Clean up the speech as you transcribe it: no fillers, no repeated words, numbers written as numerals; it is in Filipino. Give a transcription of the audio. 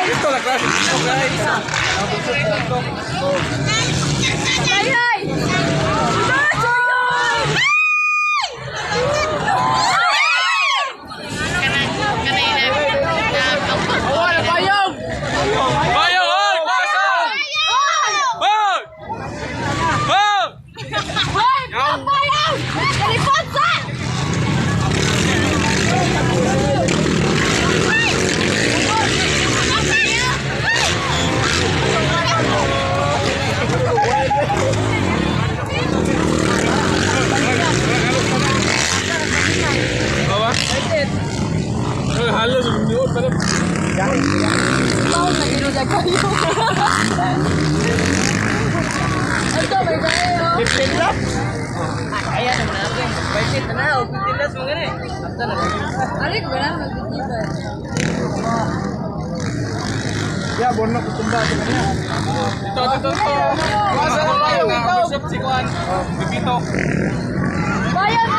Ito lah kelas. Halus menurut pada Mau lagi udah kayu. Itu baik-baik. Dipindah. Ayah benar deh. Baik tenang, aku tindas mengenai. Ari benar lagi tiba. Ya bono kutumba sebenarnya. Itu. Masa lain na usap sikuan. Bibito. Bayar